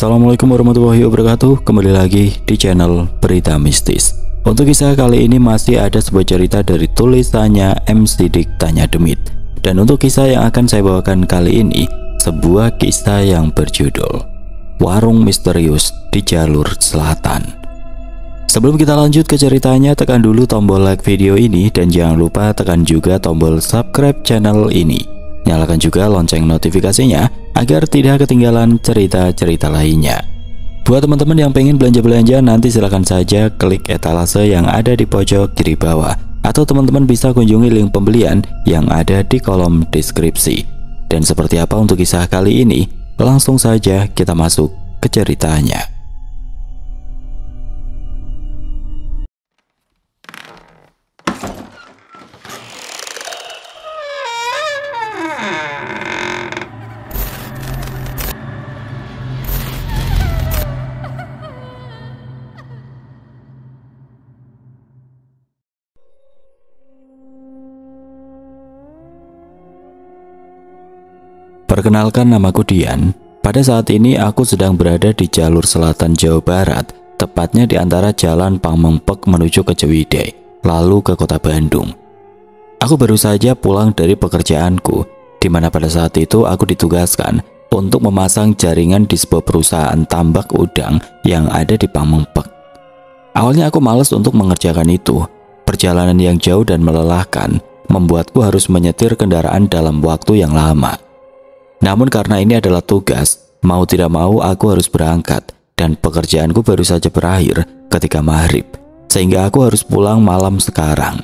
Assalamualaikum warahmatullahi wabarakatuh. Kembali lagi di channel Berita Mistis. Untuk kisah kali ini masih ada sebuah cerita dari tulisannya M. Sidik Tanya Demit. Dan untuk kisah yang akan saya bawakan kali ini, sebuah kisah yang berjudul Warung Misterius di Jalur Selatan. Sebelum kita lanjut ke ceritanya, tekan dulu tombol like video ini dan jangan lupa tekan juga tombol subscribe channel ini. Nyalakan juga lonceng notifikasinya agar tidak ketinggalan cerita-cerita lainnya. Buat teman-teman yang pengen belanja-belanja, nanti silahkan saja klik etalase yang ada di pojok kiri bawah, atau teman-teman bisa kunjungi link pembelian yang ada di kolom deskripsi. Dan seperti apa untuk kisah kali ini? Langsung saja kita masuk ke ceritanya. Perkenalkan, namaku Dian. Pada saat ini aku sedang berada di jalur selatan Jawa Barat, tepatnya di antara jalan Pamengpek menuju ke Ciwidey, lalu ke kota Bandung. Aku baru saja pulang dari pekerjaanku, di mana pada saat itu aku ditugaskan untuk memasang jaringan di sebuah perusahaan tambak udang yang ada di Pamengpek. Awalnya aku malas untuk mengerjakan itu. Perjalanan yang jauh dan melelahkan membuatku harus menyetir kendaraan dalam waktu yang lama. Namun karena ini adalah tugas, mau tidak mau aku harus berangkat, dan pekerjaanku baru saja berakhir ketika maghrib, sehingga aku harus pulang malam sekarang.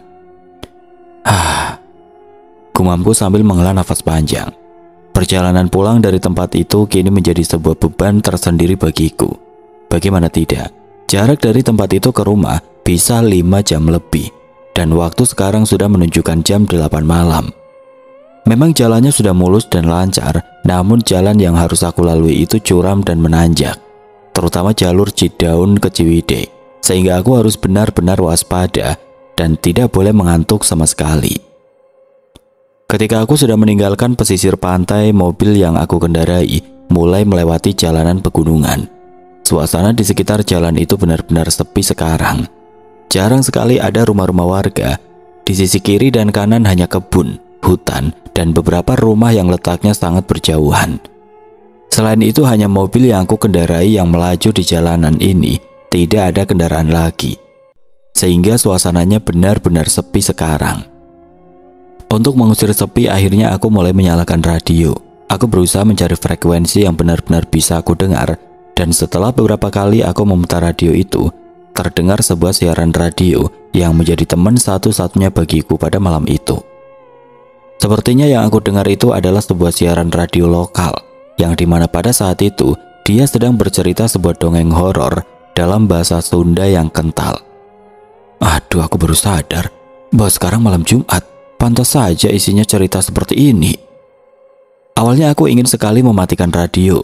Gumamku sambil menghela nafas panjang. Perjalanan pulang dari tempat itu kini menjadi sebuah beban tersendiri bagiku. Bagaimana tidak, jarak dari tempat itu ke rumah bisa 5 jam lebih, dan waktu sekarang sudah menunjukkan jam 8 malam. Memang jalannya sudah mulus dan lancar, namun jalan yang harus aku lalui itu curam dan menanjak, terutama jalur Cidaun ke Ciwidey, sehingga aku harus benar-benar waspada dan tidak boleh mengantuk sama sekali. Ketika aku sudah meninggalkan pesisir pantai, mobil yang aku kendarai mulai melewati jalanan pegunungan. Suasana di sekitar jalan itu benar-benar sepi sekarang. Jarang sekali ada rumah-rumah warga. Di sisi kiri dan kanan hanya kebun, hutan, dan beberapa rumah yang letaknya sangat berjauhan. Selain itu hanya mobil yang aku kendarai yang melaju di jalanan ini, tidak ada kendaraan lagi, sehingga suasananya benar-benar sepi sekarang. Untuk mengusir sepi, akhirnya aku mulai menyalakan radio. Aku berusaha mencari frekuensi yang benar-benar bisa aku dengar, dan setelah beberapa kali aku memutar radio itu, terdengar sebuah siaran radio yang menjadi teman satu-satunya bagiku pada malam itu. Sepertinya yang aku dengar itu adalah sebuah siaran radio lokal, yang dimana pada saat itu dia sedang bercerita sebuah dongeng horor dalam bahasa Sunda yang kental. Aduh, aku baru sadar bahwa sekarang malam Jumat, pantas saja isinya cerita seperti ini. Awalnya aku ingin sekali mematikan radio,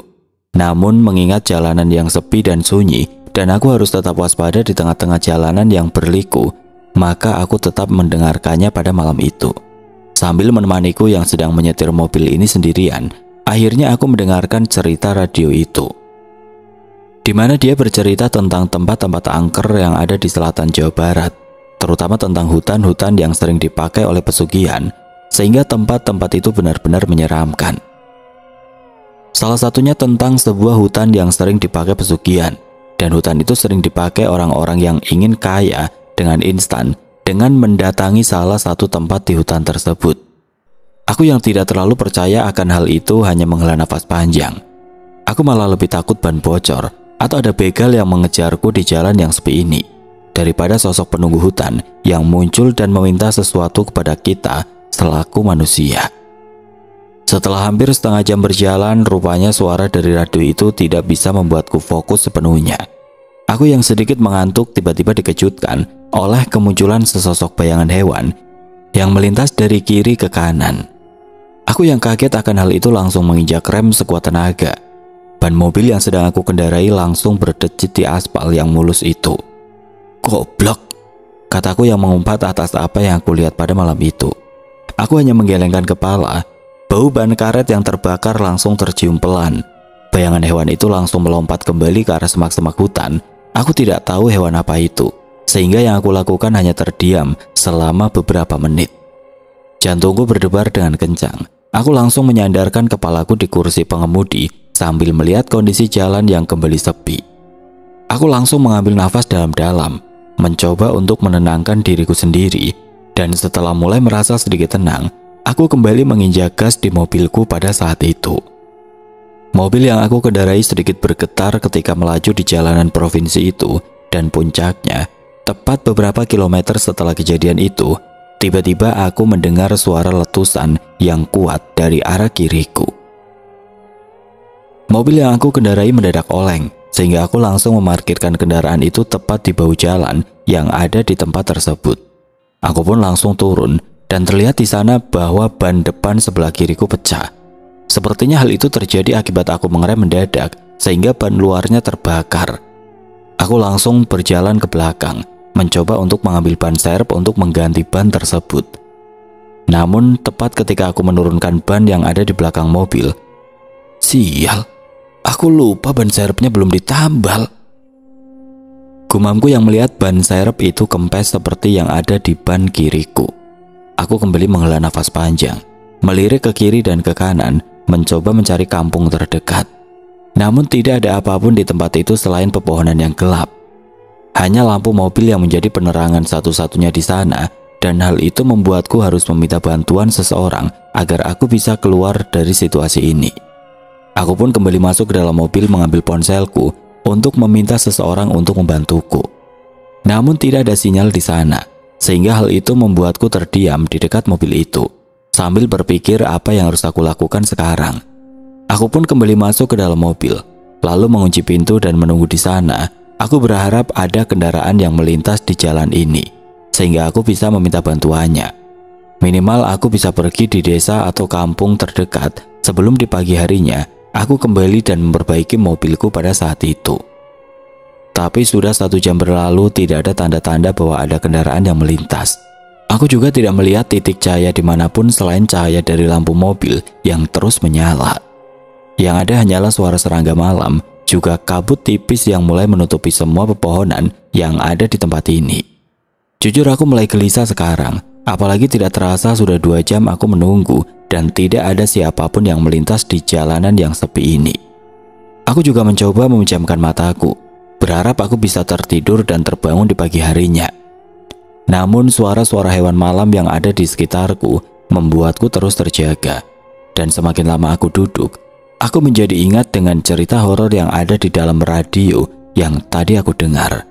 namun mengingat jalanan yang sepi dan sunyi, dan aku harus tetap waspada di tengah-tengah jalanan yang berliku, maka aku tetap mendengarkannya pada malam itu. Sambil menemaniku yang sedang menyetir mobil ini sendirian, akhirnya aku mendengarkan cerita radio itu, di mana dia bercerita tentang tempat-tempat angker yang ada di selatan Jawa Barat, terutama tentang hutan-hutan yang sering dipakai oleh pesugihan, sehingga tempat-tempat itu benar-benar menyeramkan. Salah satunya tentang sebuah hutan yang sering dipakai pesugihan, dan hutan itu sering dipakai orang-orang yang ingin kaya dengan instan, dengan mendatangi salah satu tempat di hutan tersebut. Aku yang tidak terlalu percaya akan hal itu hanya menghela nafas panjang. Aku malah lebih takut ban bocor atau ada begal yang mengejarku di jalan yang sepi ini, daripada sosok penunggu hutan yang muncul dan meminta sesuatu kepada kita selaku manusia. Setelah hampir setengah jam berjalan, rupanya suara dari radio itu tidak bisa membuatku fokus sepenuhnya. Aku yang sedikit mengantuk tiba-tiba dikejutkan oleh kemunculan sesosok bayangan hewan yang melintas dari kiri ke kanan. Aku yang kaget akan hal itu langsung menginjak rem sekuat tenaga. Ban mobil yang sedang aku kendarai langsung berdecit di aspal yang mulus itu. Goblok, kataku yang mengumpat atas apa yang aku lihat pada malam itu. Aku hanya menggelengkan kepala. Bau ban karet yang terbakar langsung tercium pelan. Bayangan hewan itu langsung melompat kembali ke arah semak-semak hutan. Aku tidak tahu hewan apa itu, sehingga yang aku lakukan hanya terdiam selama beberapa menit. Jantungku berdebar dengan kencang. Aku langsung menyandarkan kepalaku di kursi pengemudi sambil melihat kondisi jalan yang kembali sepi. Aku langsung mengambil nafas dalam-dalam, mencoba untuk menenangkan diriku sendiri, dan setelah mulai merasa sedikit tenang, aku kembali menginjak gas di mobilku pada saat itu. Mobil yang aku kendarai sedikit bergetar ketika melaju di jalanan provinsi itu, dan puncaknya, tepat beberapa kilometer setelah kejadian itu, tiba-tiba aku mendengar suara letusan yang kuat dari arah kiriku. Mobil yang aku kendarai mendadak oleng, sehingga aku langsung memarkirkan kendaraan itu tepat di bahu jalan yang ada di tempat tersebut. Aku pun langsung turun, dan terlihat di sana bahwa ban depan sebelah kiriku pecah. Sepertinya hal itu terjadi akibat aku mengerem mendadak, sehingga ban luarnya terbakar. Aku langsung berjalan ke belakang, mencoba untuk mengambil ban serep untuk mengganti ban tersebut. Namun, tepat ketika aku menurunkan ban yang ada di belakang mobil, sial, aku lupa ban serepnya belum ditambal. Gumamku yang melihat ban serep itu kempes seperti yang ada di ban kiriku. Aku kembali menghela nafas panjang, melirik ke kiri dan ke kanan, mencoba mencari kampung terdekat. Namun tidak ada apapun di tempat itu selain pepohonan yang gelap. Hanya lampu mobil yang menjadi penerangan satu-satunya di sana, dan hal itu membuatku harus meminta bantuan seseorang agar aku bisa keluar dari situasi ini. Aku pun kembali masuk ke dalam mobil mengambil ponselku untuk meminta seseorang untuk membantuku. Namun tidak ada sinyal di sana, sehingga hal itu membuatku terdiam di dekat mobil itu, sambil berpikir apa yang harus aku lakukan sekarang. Aku pun kembali masuk ke dalam mobil, lalu mengunci pintu dan menunggu di sana. Aku berharap ada kendaraan yang melintas di jalan ini, sehingga aku bisa meminta bantuannya. Minimal aku bisa pergi di desa atau kampung terdekat sebelum di pagi harinya aku kembali dan memperbaiki mobilku pada saat itu. Tapi sudah 1 jam berlalu, tidak ada tanda-tanda bahwa ada kendaraan yang melintas. Aku juga tidak melihat titik cahaya dimanapun selain cahaya dari lampu mobil yang terus menyala. Yang ada hanyalah suara serangga malam, juga kabut tipis yang mulai menutupi semua pepohonan yang ada di tempat ini. Jujur aku mulai gelisah sekarang, apalagi tidak terasa sudah 2 jam aku menunggu dan tidak ada siapapun yang melintas di jalanan yang sepi ini. Aku juga mencoba memejamkan mataku, berharap aku bisa tertidur dan terbangun di pagi harinya. Namun suara-suara hewan malam yang ada di sekitarku membuatku terus terjaga. Dan semakin lama aku duduk, aku menjadi ingat dengan cerita horor yang ada di dalam radio yang tadi aku dengar.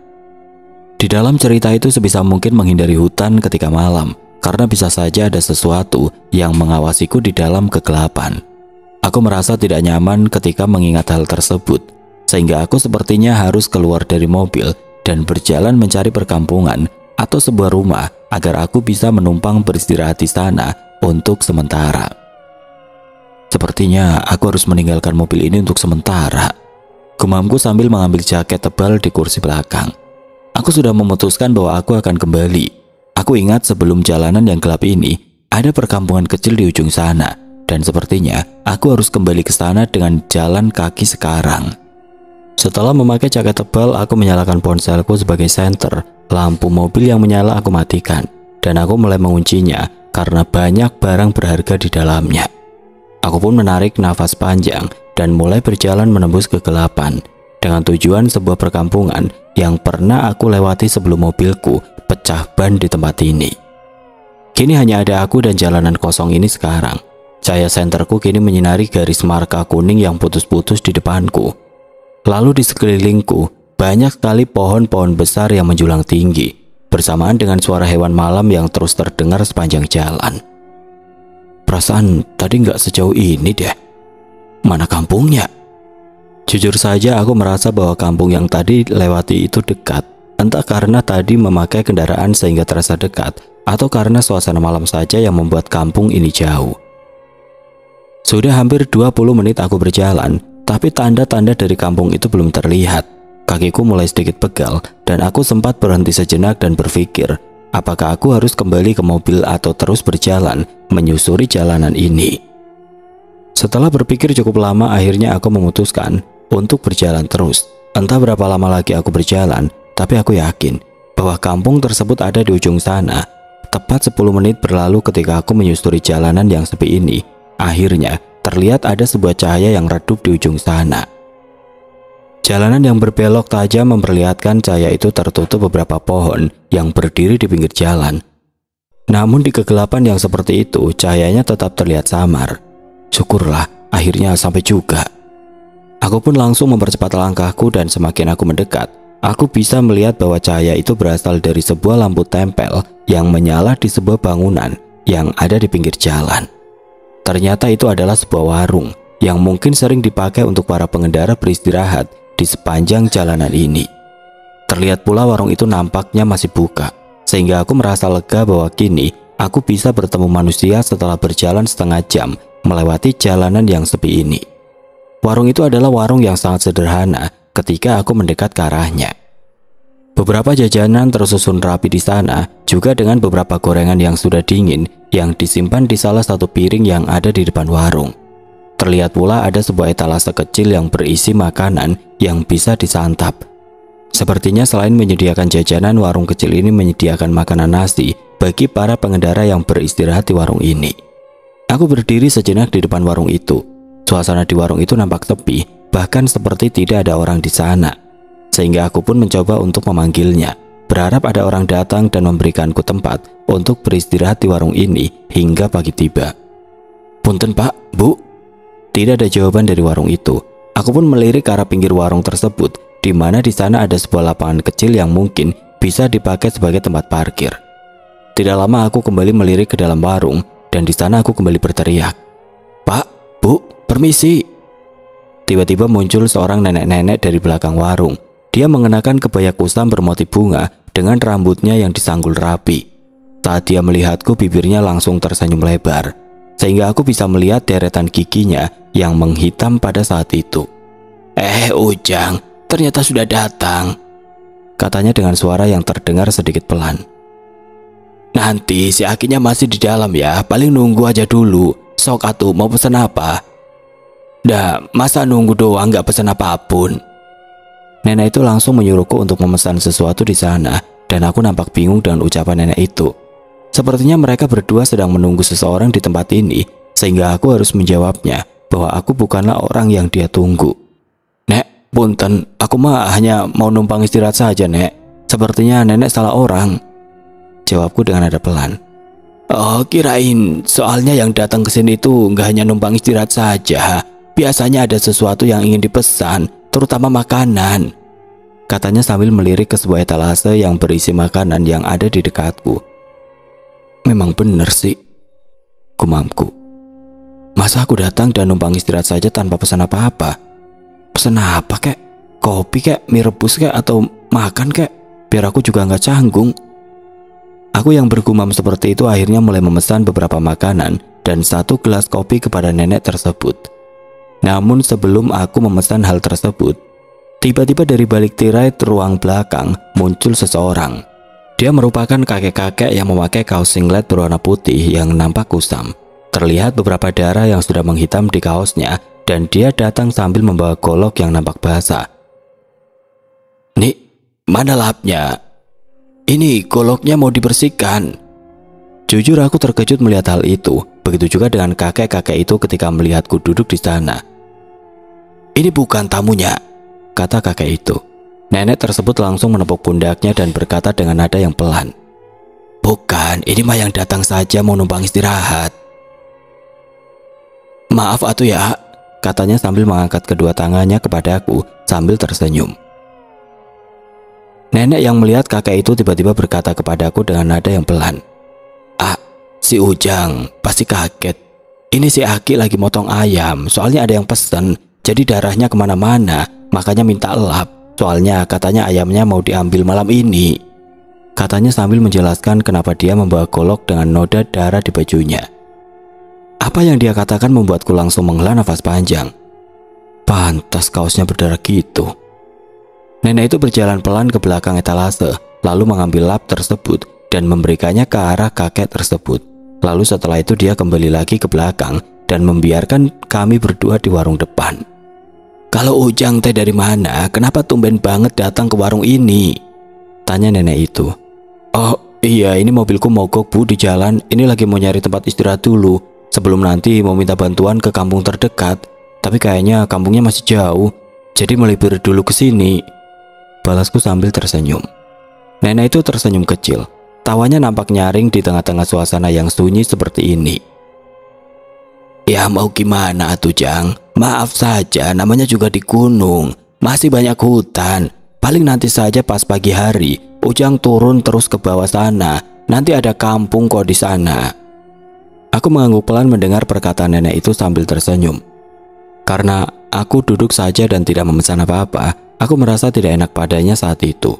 Di dalam cerita itu sebisa mungkin menghindari hutan ketika malam, karena bisa saja ada sesuatu yang mengawasiku di dalam kegelapan. Aku merasa tidak nyaman ketika mengingat hal tersebut, sehingga aku sepertinya harus keluar dari mobil dan berjalan mencari perkampungan atau sebuah rumah agar aku bisa menumpang beristirahat di sana untuk sementara. Sepertinya aku harus meninggalkan mobil ini untuk sementara, gumamku sambil mengambil jaket tebal di kursi belakang. Aku sudah memutuskan bahwa aku akan kembali. Aku ingat sebelum jalanan yang gelap ini ada perkampungan kecil di ujung sana, dan sepertinya aku harus kembali ke sana dengan jalan kaki sekarang. Setelah memakai jaket tebal, aku menyalakan ponselku sebagai senter. Lampu mobil yang menyala aku matikan, dan aku mulai menguncinya karena banyak barang berharga di dalamnya. Aku pun menarik nafas panjang dan mulai berjalan menembus kegelapan dengan tujuan sebuah perkampungan yang pernah aku lewati sebelum mobilku pecah ban di tempat ini. Kini hanya ada aku dan jalanan kosong ini sekarang. Cahaya senterku kini menyinari garis marka kuning yang putus-putus di depanku. Lalu di sekelilingku banyak sekali pohon-pohon besar yang menjulang tinggi, bersamaan dengan suara hewan malam yang terus terdengar sepanjang jalan. Perasaan tadi nggak sejauh ini deh. Mana kampungnya? Jujur saja aku merasa bahwa kampung yang tadi lewati itu dekat, entah karena tadi memakai kendaraan sehingga terasa dekat, atau karena suasana malam saja yang membuat kampung ini jauh. Sudah hampir 20 menit aku berjalan, tapi tanda-tanda dari kampung itu belum terlihat. Kakiku mulai sedikit pegal dan aku sempat berhenti sejenak dan berpikir, apakah aku harus kembali ke mobil atau terus berjalan menyusuri jalanan ini. Setelah berpikir cukup lama, akhirnya aku memutuskan untuk berjalan terus. Entah berapa lama lagi aku berjalan, tapi aku yakin bahwa kampung tersebut ada di ujung sana. Tepat 10 menit berlalu ketika aku menyusuri jalanan yang sepi ini. Akhirnya, terlihat ada sebuah cahaya yang redup di ujung sana. Jalanan yang berbelok tajam memperlihatkan cahaya itu tertutup beberapa pohon yang berdiri di pinggir jalan. Namun di kegelapan yang seperti itu, cahayanya tetap terlihat samar. Syukurlah, akhirnya sampai juga. Aku pun langsung mempercepat langkahku dan semakin aku mendekat, aku bisa melihat bahwa cahaya itu berasal dari sebuah lampu tempel yang menyala di sebuah bangunan yang ada di pinggir jalan. Ternyata itu adalah sebuah warung yang mungkin sering dipakai untuk para pengendara beristirahat di sepanjang jalanan ini. Terlihat pula warung itu nampaknya masih buka, sehingga aku merasa lega bahwa kini aku bisa bertemu manusia setelah berjalan setengah jam melewati jalanan yang sepi ini. Warung itu adalah warung yang sangat sederhana ketika aku mendekat ke arahnya. Beberapa jajanan tersusun rapi di sana, juga dengan beberapa gorengan yang sudah dingin yang disimpan di salah satu piring yang ada di depan warung. Terlihat pula ada sebuah etalase kecil yang berisi makanan yang bisa disantap. Sepertinya selain menyediakan jajanan, warung kecil ini menyediakan makanan nasi bagi para pengendara yang beristirahat di warung ini. Aku berdiri sejenak di depan warung itu. Suasana di warung itu nampak sepi, bahkan seperti tidak ada orang di sana. Sehingga aku pun mencoba untuk memanggilnya, berharap ada orang datang dan memberikanku tempat untuk beristirahat di warung ini hingga pagi tiba. "Punten Pak, Bu." Tidak ada jawaban dari warung itu. Aku pun melirik ke arah pinggir warung tersebut, di mana di sana ada sebuah lapangan kecil yang mungkin bisa dipakai sebagai tempat parkir. Tidak lama aku kembali melirik ke dalam warung, dan di sana aku kembali berteriak, "Pak, Bu, permisi." Tiba-tiba muncul seorang nenek-nenek dari belakang warung. Dia mengenakan kebaya kusam bermotif bunga dengan rambutnya yang disanggul rapi. Saat dia melihatku, bibirnya langsung tersenyum lebar, sehingga aku bisa melihat deretan giginya yang menghitam pada saat itu. Ujang, ternyata sudah datang," katanya dengan suara yang terdengar sedikit pelan. "Nanti si Akinya masih di dalam ya, paling nunggu aja dulu. Sok atuh, mau pesan apa?" "Dah, masa nunggu doang gak pesan apapun?" Nenek itu langsung menyuruhku untuk memesan sesuatu di sana, dan aku nampak bingung dengan ucapan nenek itu. Sepertinya mereka berdua sedang menunggu seseorang di tempat ini, sehingga aku harus menjawabnya bahwa aku bukanlah orang yang dia tunggu. "Nek, punten, aku mah hanya mau numpang istirahat saja, Nek. Sepertinya nenek salah orang," jawabku dengan nada pelan. "Oh, kirain soalnya yang datang ke sini itu nggak hanya numpang istirahat saja. Biasanya ada sesuatu yang ingin dipesan, terutama makanan," katanya sambil melirik ke sebuah etalase yang berisi makanan yang ada di dekatku. "Memang benar sih," gumamku. "Masa aku datang dan numpang istirahat saja tanpa pesan apa-apa? Pesan apa kek? Kopi kek, mie rebus kek, atau makan kek? Biar aku juga nggak canggung." Aku yang bergumam seperti itu akhirnya mulai memesan beberapa makanan dan 1 gelas kopi kepada nenek tersebut. Namun sebelum aku memesan hal tersebut, tiba-tiba dari balik tirai ruang belakang muncul seseorang. Dia merupakan kakek-kakek yang memakai kaos singlet berwarna putih yang nampak kusam. Terlihat beberapa darah yang sudah menghitam di kaosnya, dan dia datang sambil membawa golok yang nampak basah. "Nih, mana lapnya? Ini goloknya mau dibersihkan." Jujur aku terkejut melihat hal itu. Begitu juga dengan kakek-kakek itu ketika melihatku duduk di sana. "Ini bukan tamunya," kata kakek itu. Nenek tersebut langsung menepuk pundaknya dan berkata dengan nada yang pelan, "Bukan, ini mah yang datang saja mau numpang istirahat." "Maaf atuh ya," katanya sambil mengangkat kedua tangannya kepadaku sambil tersenyum. Nenek yang melihat kakek itu tiba-tiba berkata kepadaku dengan nada yang pelan, "Ah, si Ujang pasti kaget. Ini si Aki lagi motong ayam, soalnya ada yang pesen. Jadi darahnya kemana-mana, makanya minta lap. Soalnya katanya ayamnya mau diambil malam ini," katanya sambil menjelaskan kenapa dia membawa golok dengan noda darah di bajunya. Apa yang dia katakan membuatku langsung menghela nafas panjang. Pantas kaosnya berdarah gitu. Nenek itu berjalan pelan ke belakang etalase, lalu mengambil lap tersebut dan memberikannya ke arah kakek tersebut. Lalu setelah itu dia kembali lagi ke belakang dan membiarkan kami berdua di warung depan. "Kalau Ujang teh dari mana? Kenapa tumben banget datang ke warung ini?" tanya nenek itu. "Oh iya, ini mobilku mogok Bu di jalan. Ini lagi mau nyari tempat istirahat dulu sebelum nanti mau minta bantuan ke kampung terdekat. Tapi kayaknya kampungnya masih jauh, jadi melipir dulu ke sini," balasku sambil tersenyum. Nenek itu tersenyum kecil. Tawanya nampak nyaring di tengah-tengah suasana yang sunyi seperti ini. "Ya mau gimana atuh Jang? Maaf saja, namanya juga di gunung, masih banyak hutan. Paling nanti saja pas pagi hari, Ujang turun terus ke bawah sana. Nanti ada kampung kok di sana." Aku mengangguk pelan mendengar perkataan nenek itu sambil tersenyum. Karena aku duduk saja dan tidak memesan apa-apa, aku merasa tidak enak padanya saat itu.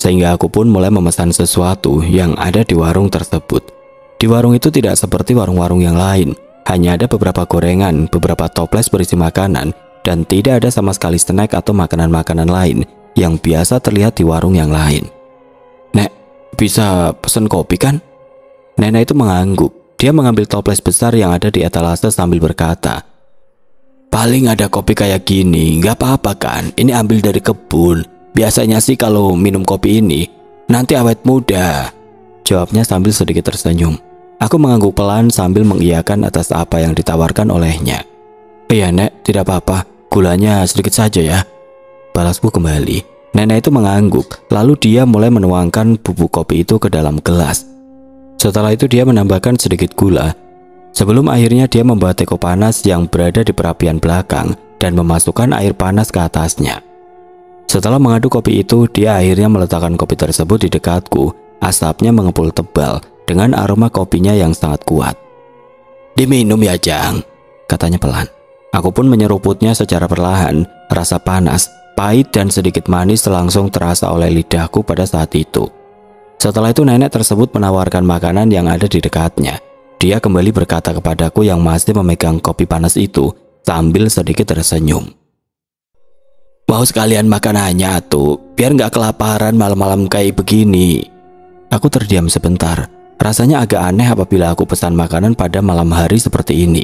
Sehingga aku pun mulai memesan sesuatu yang ada di warung tersebut. Di warung itu tidak seperti warung-warung yang lain. Hanya ada beberapa gorengan, beberapa toples berisi makanan, dan tidak ada sama sekali snack atau makanan-makanan lain yang biasa terlihat di warung yang lain. "Nek, bisa pesen kopi kan?" Nenek itu mengangguk. Dia mengambil toples besar yang ada di etalase sambil berkata, "Paling ada kopi kayak gini, nggak apa-apa kan? Ini ambil dari kebun. Biasanya sih kalau minum kopi ini, nanti awet muda," jawabnya sambil sedikit tersenyum. Aku mengangguk pelan sambil mengiyakan atas apa yang ditawarkan olehnya. "Iya Nek, tidak apa-apa, gulanya sedikit saja ya," balasku kembali. Nenek itu mengangguk, lalu dia mulai menuangkan bubuk kopi itu ke dalam gelas. Setelah itu dia menambahkan sedikit gula. Sebelum akhirnya dia membawa teko panas yang berada di perapian belakang dan memasukkan air panas ke atasnya. Setelah mengaduk kopi itu, dia akhirnya meletakkan kopi tersebut di dekatku. Asapnya mengepul tebal dengan aroma kopinya yang sangat kuat. "Diminum ya Jang," katanya pelan. Aku pun menyeruputnya secara perlahan. Rasa panas, pahit dan sedikit manis langsung terasa oleh lidahku pada saat itu. Setelah itu nenek tersebut menawarkan makanan yang ada di dekatnya. Dia kembali berkata kepadaku yang masih memegang kopi panas itu sambil sedikit tersenyum, "Mau sekalian makanannya tuh, biar nggak kelaparan malam-malam kayak begini." Aku terdiam sebentar. Rasanya agak aneh apabila aku pesan makanan pada malam hari seperti ini.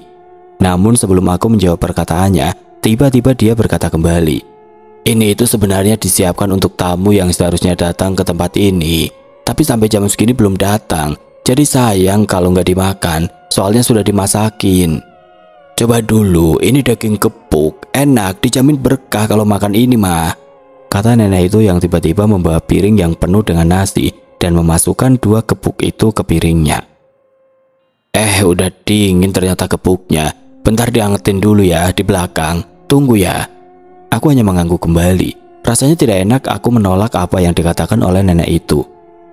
Namun sebelum aku menjawab perkataannya, tiba-tiba dia berkata kembali, "Ini itu sebenarnya disiapkan untuk tamu yang seharusnya datang ke tempat ini. Tapi sampai jam segini belum datang. Jadi sayang kalau nggak dimakan, soalnya sudah dimasakin. Coba dulu, ini daging gepuk, enak, dijamin berkah kalau makan ini mah," kata nenek itu yang tiba-tiba membawa piring yang penuh dengan nasi dan memasukkan 2 gepuk itu ke piringnya. Udah dingin ternyata gepuknya. Bentar diangetin dulu ya di belakang, tunggu ya." Aku hanya mengangguk kembali. Rasanya tidak enak aku menolak apa yang dikatakan oleh nenek itu.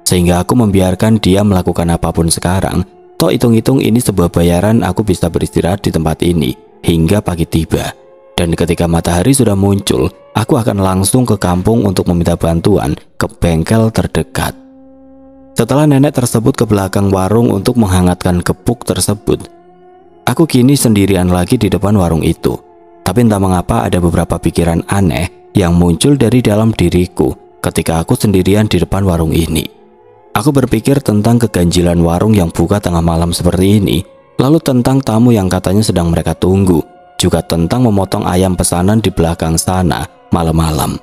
Sehingga aku membiarkan dia melakukan apapun sekarang. Toh hitung-hitung ini sebuah bayaran, aku bisa beristirahat di tempat ini hingga pagi tiba. Dan ketika matahari sudah muncul, aku akan langsung ke kampung untuk meminta bantuan ke bengkel terdekat. Setelah nenek tersebut ke belakang warung untuk menghangatkan gepuk tersebut, aku kini sendirian lagi di depan warung itu. Tapi entah mengapa ada beberapa pikiran aneh yang muncul dari dalam diriku ketika aku sendirian di depan warung ini. Aku berpikir tentang keganjilan warung yang buka tengah malam seperti ini, lalu tentang tamu yang katanya sedang mereka tunggu, juga tentang memotong ayam pesanan di belakang sana malam-malam.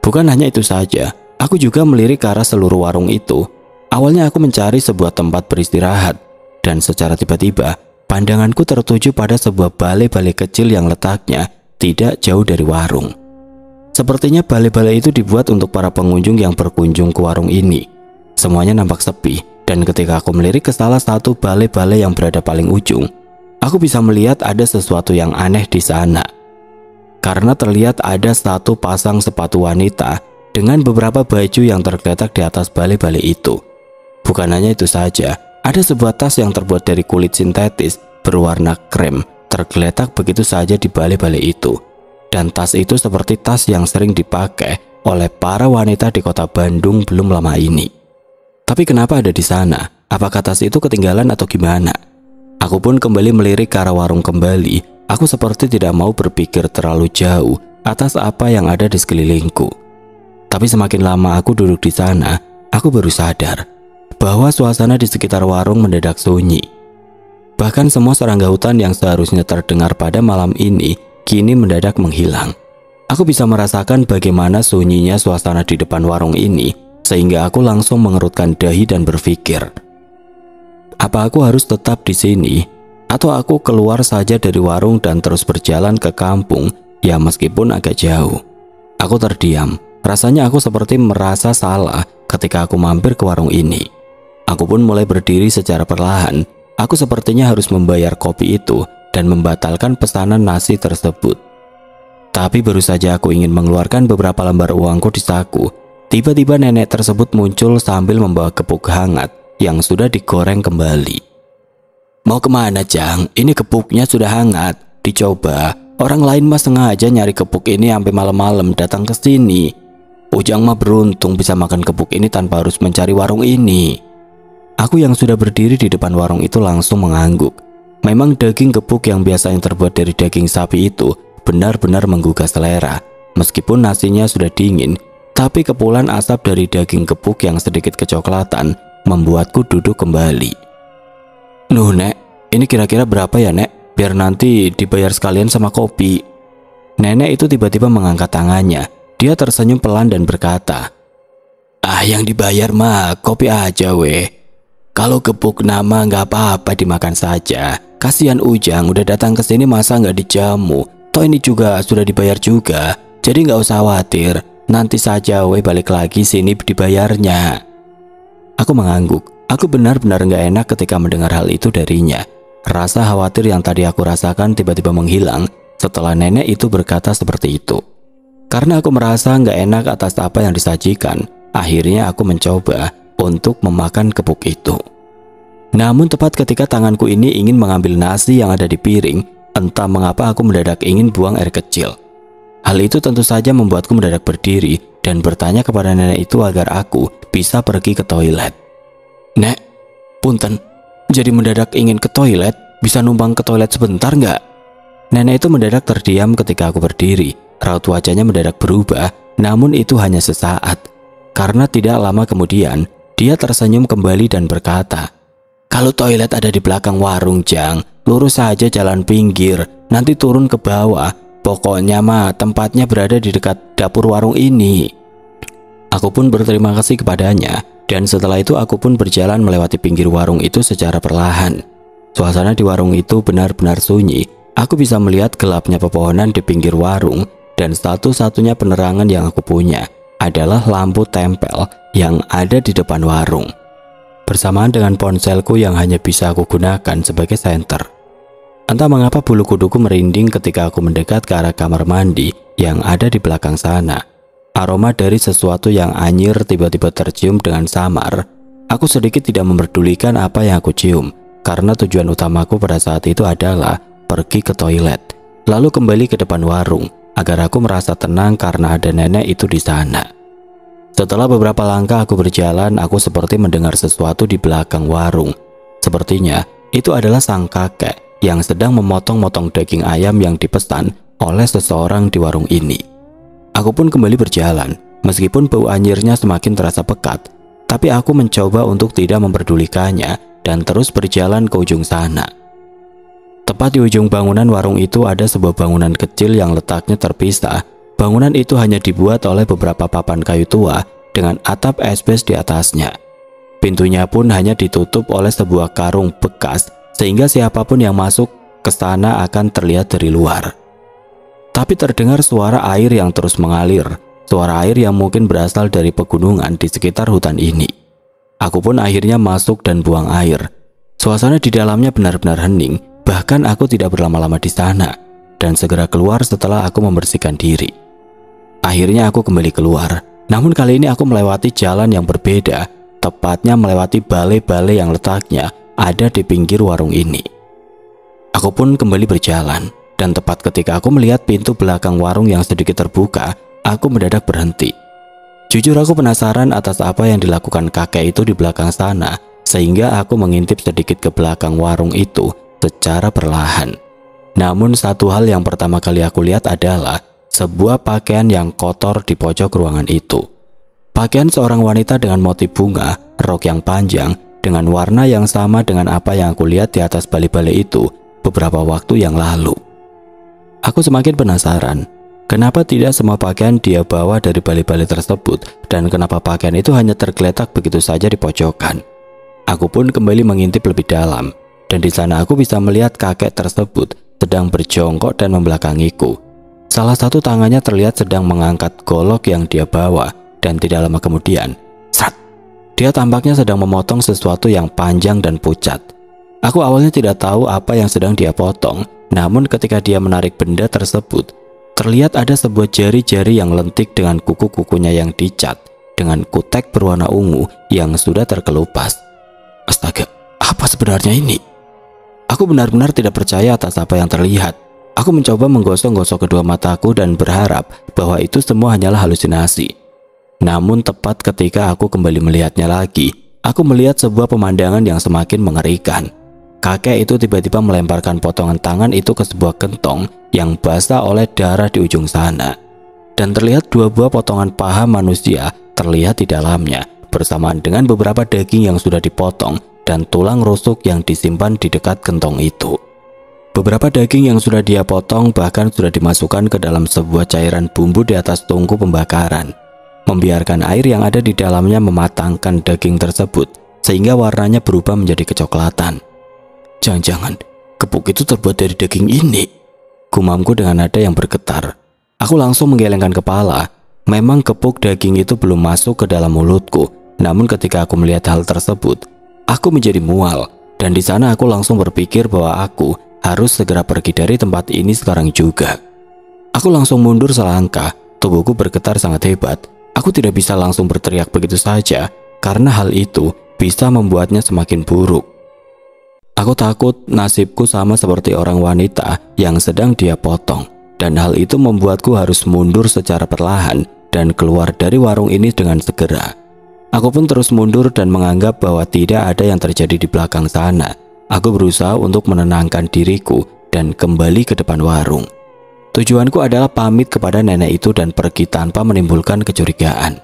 Bukan hanya itu saja, aku juga melirik ke arah seluruh warung itu. Awalnya aku mencari sebuah tempat beristirahat, dan secara tiba-tiba pandanganku tertuju pada sebuah balai-balai kecil yang letaknya tidak jauh dari warung. Sepertinya balai-balai itu dibuat untuk para pengunjung yang berkunjung ke warung ini. Semuanya nampak sepi, dan ketika aku melirik ke salah satu balai-balai yang berada paling ujung, aku bisa melihat ada sesuatu yang aneh di sana. Karena terlihat ada satu pasang sepatu wanita dengan beberapa baju yang tergeletak di atas balai-balai itu. Bukan hanya itu saja, ada sebuah tas yang terbuat dari kulit sintetis berwarna krem tergeletak begitu saja di balai-balai itu. Dan tas itu seperti tas yang sering dipakai oleh para wanita di kota Bandung belum lama ini. Tapi kenapa ada di sana? Apakah tas itu ketinggalan atau gimana? Aku pun kembali melirik ke arah warung kembali. Aku seperti tidak mau berpikir terlalu jauh atas apa yang ada di sekelilingku. Tapi semakin lama aku duduk di sana, aku baru sadar bahwa suasana di sekitar warung mendadak sunyi. Bahkan semua serangga hutan yang seharusnya terdengar pada malam ini kini mendadak menghilang. Aku bisa merasakan bagaimana sunyinya suasana di depan warung ini, sehingga aku langsung mengerutkan dahi dan berpikir, apa aku harus tetap di sini? Atau aku keluar saja dari warung dan terus berjalan ke kampung, ya meskipun agak jauh. Aku terdiam, rasanya aku seperti merasa salah ketika aku mampir ke warung ini. Aku pun mulai berdiri secara perlahan. Aku sepertinya harus membayar kopi itu dan membatalkan pesanan nasi tersebut. Tapi baru saja aku ingin mengeluarkan beberapa lembar uangku di saku, tiba-tiba nenek tersebut muncul sambil membawa gepuk hangat yang sudah digoreng kembali. Mau kemana, Jang? Ini gepuknya sudah hangat. Dicoba. Orang lain mah sengaja nyari gepuk ini sampai malam-malam datang ke sini. Ujang mah beruntung bisa makan gepuk ini tanpa harus mencari warung ini. Aku yang sudah berdiri di depan warung itu langsung mengangguk. Memang daging gepuk yang biasanya terbuat dari daging sapi itu benar-benar menggugah selera. Meskipun nasinya sudah dingin, tapi kepulan asap dari daging gepuk yang sedikit kecoklatan membuatku duduk kembali. Nuh Nek, ini kira-kira berapa ya Nek? Biar nanti dibayar sekalian sama kopi. Nenek itu tiba-tiba mengangkat tangannya. Dia tersenyum pelan dan berkata, ah, yang dibayar mah kopi aja weh. Kalau gepuk nama nggak apa-apa dimakan saja. Kasihan Ujang udah datang ke sini masa nggak dijamu. Toh ini juga sudah dibayar juga. Jadi nggak usah khawatir. Nanti saja weh balik lagi sini dibayarnya. Aku mengangguk. Aku benar-benar nggak enak ketika mendengar hal itu darinya. Rasa khawatir yang tadi aku rasakan tiba-tiba menghilang setelah nenek itu berkata seperti itu. Karena aku merasa nggak enak atas apa yang disajikan, akhirnya aku mencoba untuk memakan gepuk itu. Namun tepat ketika tanganku ini ingin mengambil nasi yang ada di piring, entah mengapa aku mendadak ingin buang air kecil. Hal itu tentu saja membuatku mendadak berdiri dan bertanya kepada nenek itu agar aku bisa pergi ke toilet. Nek, punten, jadi mendadak ingin ke toilet, bisa numpang ke toilet sebentar nggak? Nenek itu mendadak terdiam ketika aku berdiri. Raut wajahnya mendadak berubah, namun itu hanya sesaat. Karena tidak lama kemudian, dia tersenyum kembali dan berkata, kalau toilet ada di belakang warung Jang, lurus saja jalan pinggir, nanti turun ke bawah. Pokoknya mah tempatnya berada di dekat dapur warung ini. Aku pun berterima kasih kepadanya. Dan setelah itu aku pun berjalan melewati pinggir warung itu secara perlahan. Suasana di warung itu benar-benar sunyi. Aku bisa melihat gelapnya pepohonan di pinggir warung. Dan satu-satunya penerangan yang aku punya adalah lampu tempel yang ada di depan warung. Bersamaan dengan ponselku yang hanya bisa aku gunakan sebagai senter. Entah mengapa bulu kuduku merinding ketika aku mendekat ke arah kamar mandi yang ada di belakang sana. Aroma dari sesuatu yang anyir tiba-tiba tercium dengan samar. Aku sedikit tidak memperdulikan apa yang aku cium, karena tujuan utamaku pada saat itu adalah pergi ke toilet, lalu kembali ke depan warung, agar aku merasa tenang karena ada nenek itu di sana. Setelah beberapa langkah aku berjalan, aku seperti mendengar sesuatu di belakang warung. Sepertinya itu adalah sang kakek yang sedang memotong-motong daging ayam yang dipesan oleh seseorang di warung ini. Aku pun kembali berjalan, meskipun bau anyirnya semakin terasa pekat, tapi aku mencoba untuk tidak memperdulikannya dan terus berjalan ke ujung sana. Tepat di ujung bangunan warung itu ada sebuah bangunan kecil yang letaknya terpisah. Bangunan itu hanya dibuat oleh beberapa papan kayu tua dengan atap esbes di atasnya. Pintunya pun hanya ditutup oleh sebuah karung bekas, sehingga siapapun yang masuk ke sana akan terlihat dari luar. Tapi terdengar suara air yang terus mengalir, suara air yang mungkin berasal dari pegunungan di sekitar hutan ini. Aku pun akhirnya masuk dan buang air. Suasana di dalamnya benar-benar hening, bahkan aku tidak berlama-lama di sana, dan segera keluar setelah aku membersihkan diri. Akhirnya aku kembali keluar, namun kali ini aku melewati jalan yang berbeda, tepatnya melewati balai-balai yang letaknya ada di pinggir warung ini. Aku pun kembali berjalan. Dan tepat ketika aku melihat pintu belakang warung yang sedikit terbuka, aku mendadak berhenti. Jujur aku penasaran atas apa yang dilakukan kakek itu di belakang sana, sehingga aku mengintip sedikit ke belakang warung itu secara perlahan. Namun satu hal yang pertama kali aku lihat adalah sebuah pakaian yang kotor di pojok ruangan itu. Pakaian seorang wanita dengan motif bunga, rok yang panjang, dengan warna yang sama dengan apa yang aku lihat di atas balik-balik itu beberapa waktu yang lalu. Aku semakin penasaran, kenapa tidak semua pakaian dia bawa dari balik-balik tersebut dan kenapa pakaian itu hanya tergeletak begitu saja di pojokan. Aku pun kembali mengintip lebih dalam, dan di sana aku bisa melihat kakek tersebut sedang berjongkok dan membelakangiku. Salah satu tangannya terlihat sedang mengangkat golok yang dia bawa, dan tidak lama kemudian, srat, dia tampaknya sedang memotong sesuatu yang panjang dan pucat. Aku awalnya tidak tahu apa yang sedang dia potong, namun ketika dia menarik benda tersebut, terlihat ada sebuah jari-jari yang lentik dengan kuku-kukunya yang dicat dengan kutek berwarna ungu yang sudah terkelupas. Astaga, apa sebenarnya ini? Aku benar-benar tidak percaya atas apa yang terlihat. Aku mencoba menggosok-gosok kedua mataku dan berharap bahwa itu semua hanyalah halusinasi. Namun tepat ketika aku kembali melihatnya lagi, aku melihat sebuah pemandangan yang semakin mengerikan. Kakek itu tiba-tiba melemparkan potongan tangan itu ke sebuah kentong yang basah oleh darah di ujung sana. Dan terlihat dua buah potongan paha manusia terlihat di dalamnya, bersamaan dengan beberapa daging yang sudah dipotong dan tulang rusuk yang disimpan di dekat kentong itu. Beberapa daging yang sudah dia potong bahkan sudah dimasukkan ke dalam sebuah cairan bumbu di atas tungku pembakaran, membiarkan air yang ada di dalamnya mematangkan daging tersebut sehingga warnanya berubah menjadi kecoklatan. Jangan-jangan kepuk itu terbuat dari daging ini, gumamku dengan nada yang bergetar. Aku langsung menggelengkan kepala. Memang kepuk daging itu belum masuk ke dalam mulutku, namun ketika aku melihat hal tersebut, aku menjadi mual, dan di sana aku langsung berpikir bahwa aku harus segera pergi dari tempat ini sekarang juga. Aku langsung mundur selangkah, tubuhku bergetar sangat hebat. Aku tidak bisa langsung berteriak begitu saja, karena hal itu bisa membuatnya semakin buruk. Aku takut nasibku sama seperti orang wanita yang sedang dia potong, dan hal itu membuatku harus mundur secara perlahan dan keluar dari warung ini dengan segera. Aku pun terus mundur dan menganggap bahwa tidak ada yang terjadi di belakang sana. Aku berusaha untuk menenangkan diriku dan kembali ke depan warung. Tujuanku adalah pamit kepada nenek itu dan pergi tanpa menimbulkan kecurigaan.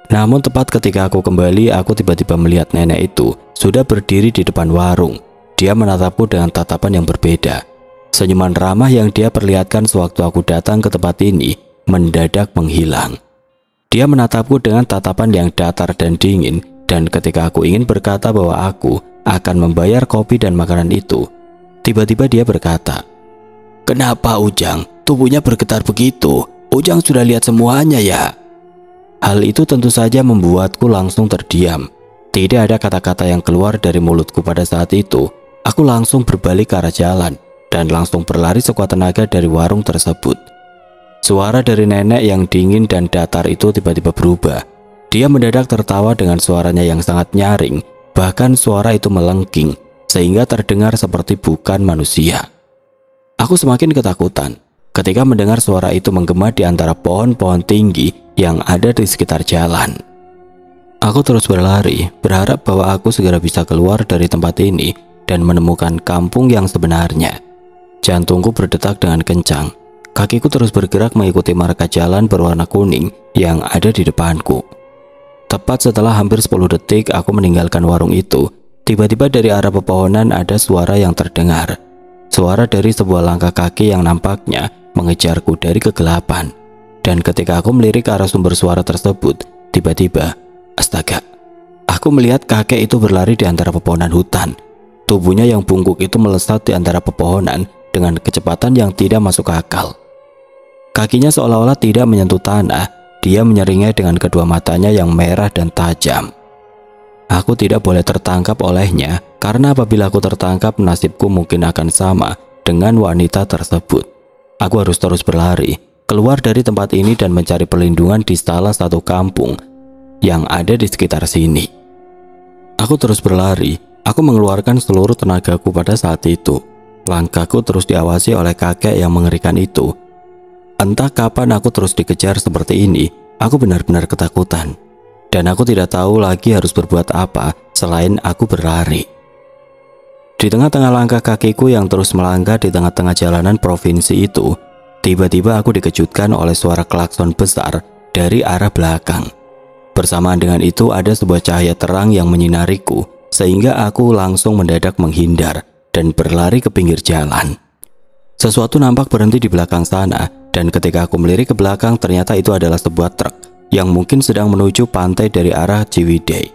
Namun tepat ketika aku kembali, aku tiba-tiba melihat nenek itu sudah berdiri di depan warung. Dia menatapku dengan tatapan yang berbeda. Senyuman ramah yang dia perlihatkan sewaktu aku datang ke tempat ini mendadak menghilang. Dia menatapku dengan tatapan yang datar dan dingin, dan ketika aku ingin berkata bahwa aku akan membayar kopi dan makanan itu, tiba-tiba dia berkata, "Kenapa Ujang? Tubuhnya bergetar begitu. Ujang sudah lihat semuanya ya?" Hal itu tentu saja membuatku langsung terdiam. Tidak ada kata-kata yang keluar dari mulutku pada saat itu. Aku langsung berbalik ke arah jalan dan langsung berlari sekuat tenaga dari warung tersebut. Suara dari nenek yang dingin dan datar itu tiba-tiba berubah. Dia mendadak tertawa dengan suaranya yang sangat nyaring. Bahkan suara itu melengking sehingga terdengar seperti bukan manusia. Aku semakin ketakutan ketika mendengar suara itu menggema di antara pohon-pohon tinggi yang ada di sekitar jalan. Aku terus berlari, berharap bahwa aku segera bisa keluar dari tempat ini dan menemukan kampung yang sebenarnya. Jantungku berdetak dengan kencang. Kakiku terus bergerak mengikuti marka jalan berwarna kuning yang ada di depanku. Tepat setelah hampir 10 detik aku meninggalkan warung itu, tiba-tiba dari arah pepohonan ada suara yang terdengar. Suara dari sebuah langkah kaki yang nampaknya mengejarku dari kegelapan. Dan ketika aku melirik ke arah sumber suara tersebut, tiba-tiba, astaga, aku melihat kakek itu berlari di antara pepohonan hutan. Tubuhnya yang bungkuk itu melesat di antara pepohonan dengan kecepatan yang tidak masuk akal. Kakinya seolah-olah tidak menyentuh tanah. Dia menyeringai dengan kedua matanya yang merah dan tajam. Aku tidak boleh tertangkap olehnya, karena apabila aku tertangkap nasibku mungkin akan sama dengan wanita tersebut. Aku harus terus berlari, keluar dari tempat ini dan mencari perlindungan di salah satu kampung yang ada di sekitar sini. Aku terus berlari, aku mengeluarkan seluruh tenagaku pada saat itu. Langkahku terus diawasi oleh kakek yang mengerikan itu. Entah kapan aku terus dikejar seperti ini, aku benar-benar ketakutan. Dan aku tidak tahu lagi harus berbuat apa selain aku berlari. Di tengah-tengah langkah kakiku yang terus melangkah di tengah-tengah jalanan provinsi itu, tiba-tiba aku dikejutkan oleh suara klakson besar dari arah belakang. Bersamaan dengan itu ada sebuah cahaya terang yang menyinariku, sehingga aku langsung mendadak menghindar dan berlari ke pinggir jalan. Sesuatu nampak berhenti di belakang sana, dan ketika aku melirik ke belakang ternyata itu adalah sebuah truk yang mungkin sedang menuju pantai dari arah Ciwidey.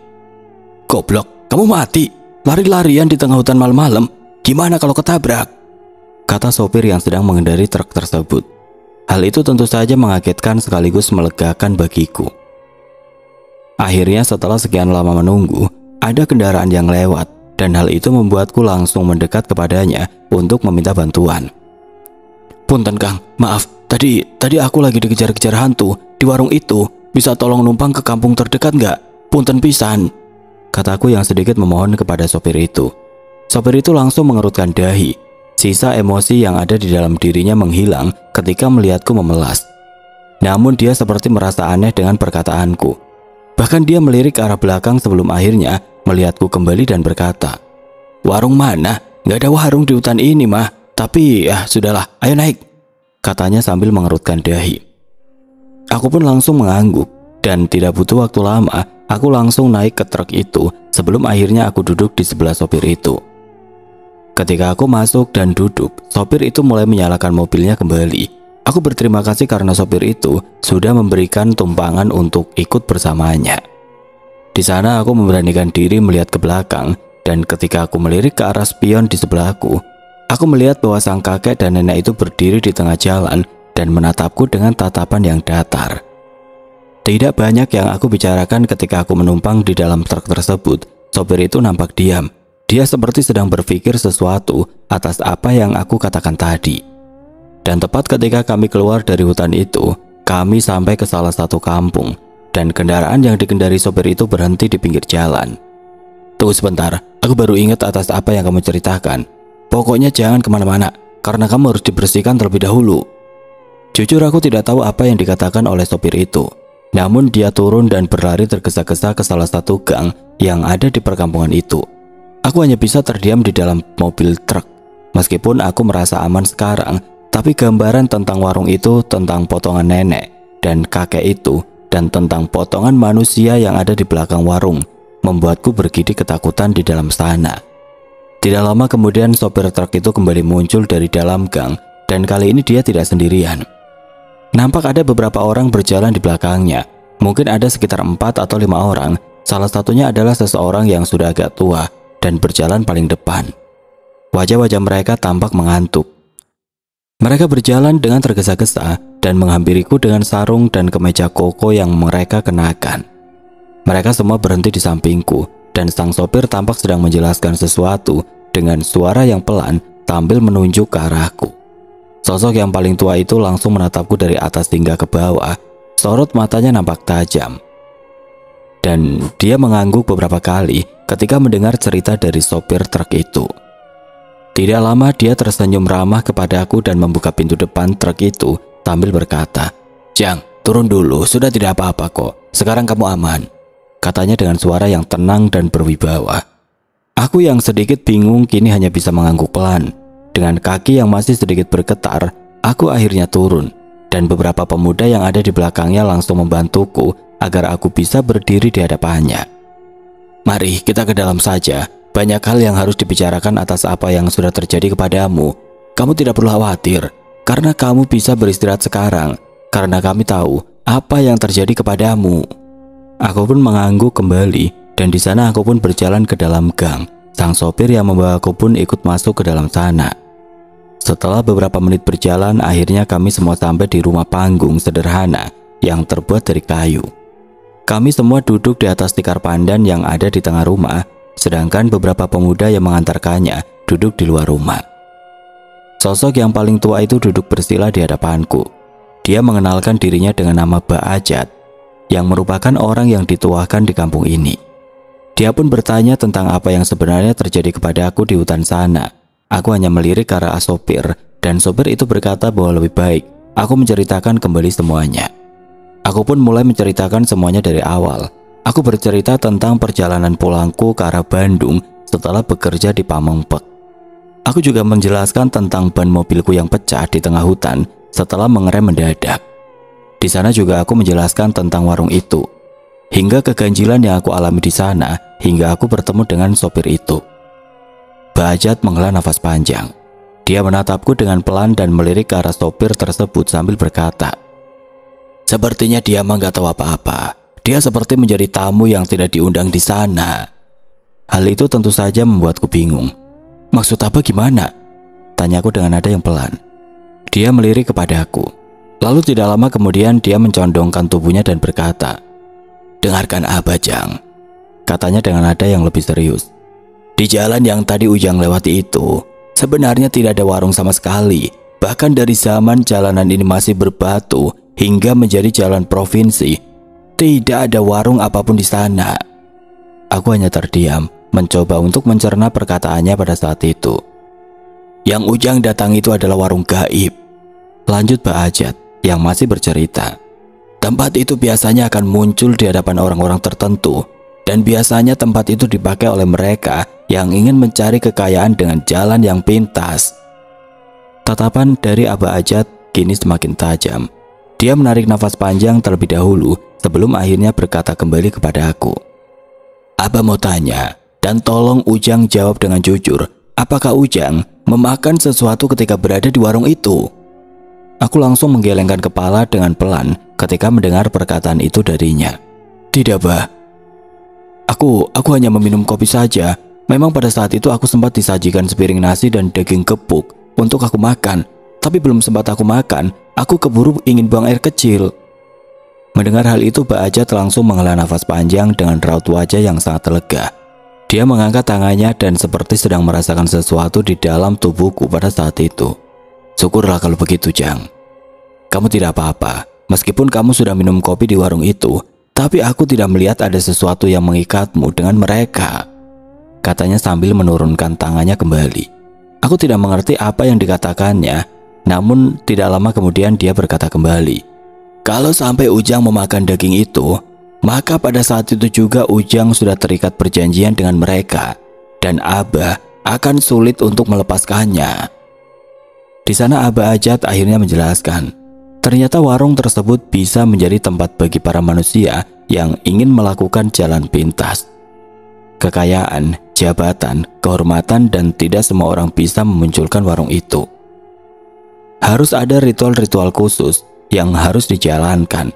"Goblok, kamu mati? Lari-larian di tengah hutan malam-malam? Gimana kalau ketabrak?" kata sopir yang sedang mengendari truk tersebut. Hal itu tentu saja mengagetkan sekaligus melegakan bagiku. Akhirnya setelah sekian lama menunggu, ada kendaraan yang lewat, dan hal itu membuatku langsung mendekat kepadanya untuk meminta bantuan. "Punten Kang, maaf, tadi aku lagi dikejar-kejar hantu di warung itu. Bisa tolong numpang ke kampung terdekat nggak? Punten pisan," kataku yang sedikit memohon kepada sopir itu. Sopir itu langsung mengerutkan dahi. Sisa emosi yang ada di dalam dirinya menghilang ketika melihatku memelas. Namun dia seperti merasa aneh dengan perkataanku. Bahkan dia melirik ke arah belakang sebelum akhirnya melihatku kembali dan berkata, "Warung mana? Nggak ada warung di hutan ini mah. Tapi ya sudahlah, ayo naik," katanya sambil mengerutkan dahi. Aku pun langsung mengangguk, dan tidak butuh waktu lama aku langsung naik ke truk itu sebelum akhirnya aku duduk di sebelah sopir itu. Ketika aku masuk dan duduk, sopir itu mulai menyalakan mobilnya kembali. Aku berterima kasih karena sopir itu sudah memberikan tumpangan untuk ikut bersamanya. Di sana aku memberanikan diri melihat ke belakang, dan ketika aku melirik ke arah spion di sebelahku, aku melihat bahwa sang kakek dan nenek itu berdiri di tengah jalan dan menatapku dengan tatapan yang datar. Tidak banyak yang aku bicarakan ketika aku menumpang di dalam truk tersebut. Sopir itu nampak diam. Dia seperti sedang berpikir sesuatu atas apa yang aku katakan tadi. Dan tepat ketika kami keluar dari hutan itu, kami sampai ke salah satu kampung, dan kendaraan yang dikendari sopir itu berhenti di pinggir jalan. "Tunggu sebentar, aku baru ingat atas apa yang kamu ceritakan. Pokoknya jangan kemana-mana, karena kamu harus dibersihkan terlebih dahulu." Jujur aku tidak tahu apa yang dikatakan oleh sopir itu. Namun dia turun dan berlari tergesa-gesa ke salah satu gang yang ada di perkampungan itu. Aku hanya bisa terdiam di dalam mobil truk. Meskipun aku merasa aman sekarang, tapi gambaran tentang warung itu, tentang potongan nenek dan kakek itu, dan tentang potongan manusia yang ada di belakang warung membuatku bergidik ketakutan di dalam sana. Tidak lama kemudian sopir truk itu kembali muncul dari dalam gang, dan kali ini dia tidak sendirian. Nampak ada beberapa orang berjalan di belakangnya. Mungkin ada sekitar 4 atau 5 orang. Salah satunya adalah seseorang yang sudah agak tua dan berjalan paling depan. Wajah-wajah mereka tampak mengantuk. Mereka berjalan dengan tergesa-gesa dan menghampiriku dengan sarung dan kemeja koko yang mereka kenakan. Mereka semua berhenti di sampingku, dan sang sopir tampak sedang menjelaskan sesuatu dengan suara yang pelan sambil menunjuk ke arahku. Sosok yang paling tua itu langsung menatapku dari atas hingga ke bawah. Sorot matanya nampak tajam. Dan dia mengangguk beberapa kali ketika mendengar cerita dari sopir truk itu. Tidak lama dia tersenyum ramah kepadaku dan membuka pintu depan truk itu sambil berkata, "Jang, turun dulu, sudah tidak apa-apa kok. Sekarang kamu aman," katanya dengan suara yang tenang dan berwibawa. Aku yang sedikit bingung kini hanya bisa mengangguk pelan. Dengan kaki yang masih sedikit bergetar, aku akhirnya turun, dan beberapa pemuda yang ada di belakangnya langsung membantuku agar aku bisa berdiri di hadapannya. "Mari kita ke dalam saja. Banyak hal yang harus dibicarakan atas apa yang sudah terjadi kepadamu. Kamu tidak perlu khawatir, karena kamu bisa beristirahat sekarang, karena kami tahu apa yang terjadi kepadamu." Aku pun mengangguk kembali, dan di sana aku pun berjalan ke dalam gang. Sang sopir yang membawaku pun ikut masuk ke dalam sana. Setelah beberapa menit berjalan, akhirnya kami semua sampai di rumah panggung sederhana yang terbuat dari kayu. Kami semua duduk di atas tikar pandan yang ada di tengah rumah, sedangkan beberapa pemuda yang mengantarkannya duduk di luar rumah. Sosok yang paling tua itu duduk bersila di hadapanku. Dia mengenalkan dirinya dengan nama Ba Ajat, yang merupakan orang yang dituakan di kampung ini. Dia pun bertanya tentang apa yang sebenarnya terjadi kepada aku di hutan sana. Aku hanya melirik ke arah sopir, dan sopir itu berkata bahwa lebih baik aku menceritakan kembali semuanya. Aku pun mulai menceritakan semuanya dari awal. Aku bercerita tentang perjalanan pulangku ke arah Bandung setelah bekerja di Pamengpek. Aku juga menjelaskan tentang ban mobilku yang pecah di tengah hutan setelah mengerem mendadak. Di sana juga aku menjelaskan tentang warung itu. hingga keganjilan yang aku alami di sana hingga aku bertemu dengan sopir itu. Bahjat menghela nafas panjang. Dia menatapku dengan pelan dan melirik ke arah sopir tersebut sambil berkata, "Sepertinya dia mah gak tahu apa-apa. Dia seperti menjadi tamu yang tidak diundang di sana." Hal itu tentu saja membuatku bingung. "Maksud apa gimana?" tanyaku dengan nada yang pelan. Dia melirik kepadaku. Lalu tidak lama kemudian dia mencondongkan tubuhnya dan berkata, "Dengarkan Abah, Jang," katanya dengan nada yang lebih serius. "Di jalan yang tadi Ujang lewati itu, sebenarnya tidak ada warung sama sekali. Bahkan dari zaman jalanan ini masih berbatu hingga menjadi jalan provinsi, tidak ada warung apapun di sana." Aku hanya terdiam, mencoba untuk mencerna perkataannya pada saat itu. "Yang Ujang datang itu adalah warung gaib," lanjut Bahjat yang masih bercerita. "Tempat itu biasanya akan muncul di hadapan orang-orang tertentu, dan biasanya tempat itu dipakai oleh mereka yang ingin mencari kekayaan dengan jalan yang pintas." Tatapan dari Abah Ajat kini semakin tajam. Dia menarik nafas panjang terlebih dahulu sebelum akhirnya berkata kembali kepada aku, "Abah mau tanya, dan tolong Ujang jawab dengan jujur, apakah Ujang memakan sesuatu ketika berada di warung itu?" Aku langsung menggelengkan kepala dengan pelan ketika mendengar perkataan itu darinya. "Tidak, Bah. Aku hanya meminum kopi saja. Memang pada saat itu aku sempat disajikan sepiring nasi dan daging gepuk untuk aku makan. Tapi belum sempat aku makan, aku keburu ingin buang air kecil." Mendengar hal itu, Bahjat langsung menghela nafas panjang dengan raut wajah yang sangat lega. Dia mengangkat tangannya dan seperti sedang merasakan sesuatu di dalam tubuhku pada saat itu. "Syukurlah kalau begitu, Jang. Kamu tidak apa-apa. Meskipun kamu sudah minum kopi di warung itu, tapi aku tidak melihat ada sesuatu yang mengikatmu dengan mereka," katanya sambil menurunkan tangannya kembali. Aku tidak mengerti apa yang dikatakannya, namun tidak lama kemudian dia berkata kembali, "Kalau sampai Ujang memakan daging itu, maka pada saat itu juga Ujang sudah terikat perjanjian dengan mereka, dan Abah akan sulit untuk melepaskannya." Di sana Abah Ajat akhirnya menjelaskan, ternyata warung tersebut bisa menjadi tempat bagi para manusia yang ingin melakukan jalan pintas. Kekayaan, jabatan, kehormatan, dan tidak semua orang bisa memunculkan warung itu. Harus ada ritual-ritual khusus yang harus dijalankan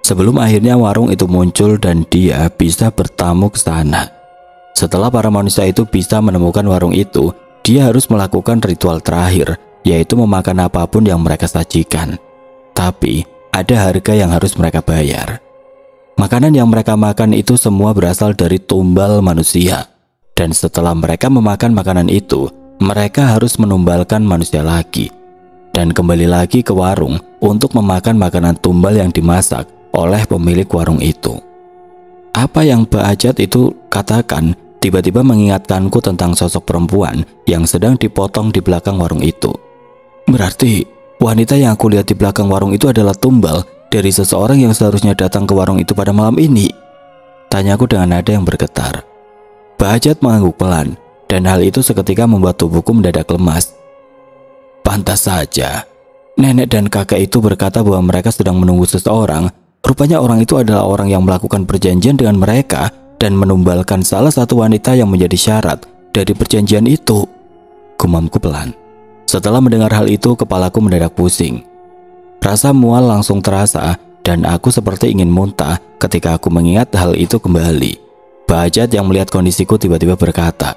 sebelum akhirnya warung itu muncul dan dia bisa bertamu ke sana. Setelah para manusia itu bisa menemukan warung itu, dia harus melakukan ritual terakhir, yaitu memakan apapun yang mereka sajikan. Tapi ada harga yang harus mereka bayar. Makanan yang mereka makan itu semua berasal dari tumbal manusia. Dan setelah mereka memakan makanan itu, mereka harus menumbalkan manusia lagi dan kembali lagi ke warung untuk memakan makanan tumbal yang dimasak oleh pemilik warung itu. Apa yang Bahjat itu katakan tiba-tiba mengingatkanku tentang sosok perempuan yang sedang dipotong di belakang warung itu. "Berarti wanita yang aku lihat di belakang warung itu adalah tumbal dari seseorang yang seharusnya datang ke warung itu pada malam ini?" tanyaku dengan nada yang bergetar. Bahjat mengangguk pelan, dan hal itu seketika membuat tubuhku mendadak lemas. Pantas saja, nenek dan kakek itu berkata bahwa mereka sedang menunggu seseorang. Rupanya orang itu adalah orang yang melakukan perjanjian dengan mereka dan menumbalkan salah satu wanita yang menjadi syarat dari perjanjian itu, gumamku pelan. Setelah mendengar hal itu, kepalaku mendadak pusing. Rasa mual langsung terasa dan aku seperti ingin muntah ketika aku mengingat hal itu kembali. Bahjat yang melihat kondisiku tiba-tiba berkata,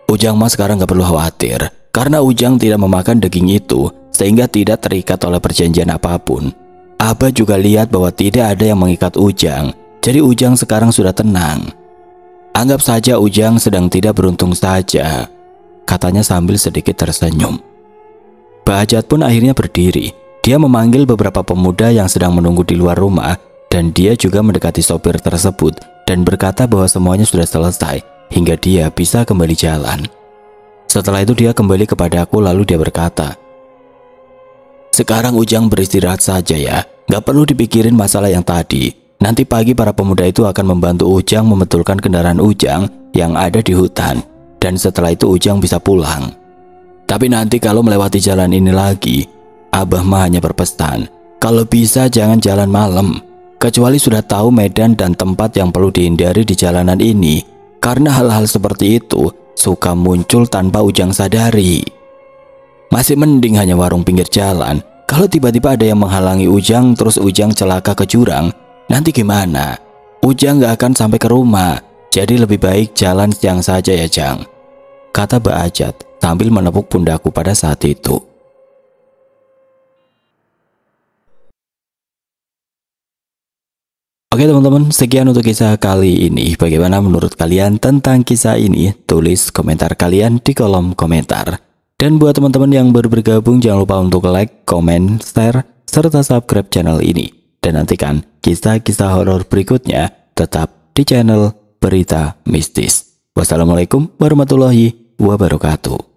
"Ujang mas sekarang gak perlu khawatir, karena Ujang tidak memakan daging itu sehingga tidak terikat oleh perjanjian apapun. Abah juga lihat bahwa tidak ada yang mengikat Ujang, jadi Ujang sekarang sudah tenang. Anggap saja Ujang sedang tidak beruntung saja," katanya sambil sedikit tersenyum. Bahjat pun akhirnya berdiri. Dia memanggil beberapa pemuda yang sedang menunggu di luar rumah, dan dia juga mendekati sopir tersebut dan berkata bahwa semuanya sudah selesai hingga dia bisa kembali jalan. Setelah itu dia kembali kepadaku lalu dia berkata, "Sekarang Ujang beristirahat saja ya, gak perlu dipikirin masalah yang tadi. Nanti pagi para pemuda itu akan membantu Ujang membetulkan kendaraan Ujang yang ada di hutan, dan setelah itu Ujang bisa pulang. Tapi nanti kalau melewati jalan ini lagi, Abah mah hanya berpesan, kalau bisa jangan jalan malam, kecuali sudah tahu medan dan tempat yang perlu dihindari di jalanan ini. Karena hal-hal seperti itu suka muncul tanpa Ujang sadari. Masih mending hanya warung pinggir jalan. Kalau tiba-tiba ada yang menghalangi Ujang terus Ujang celaka ke jurang, nanti gimana? Ujang gak akan sampai ke rumah. Jadi lebih baik jalan siang saja ya Jang, kata Mbak Ajat sambil menepuk pundakku pada saat itu. Oke teman-teman, sekian untuk kisah kali ini. Bagaimana menurut kalian tentang kisah ini? Tulis komentar kalian di kolom komentar. Dan buat teman-teman yang baru bergabung, jangan lupa untuk like, komen, share, serta subscribe channel ini. Dan nantikan kisah-kisah horor berikutnya tetap di channel Berita Mistis. Wassalamualaikum warahmatullahi wabarakatuh.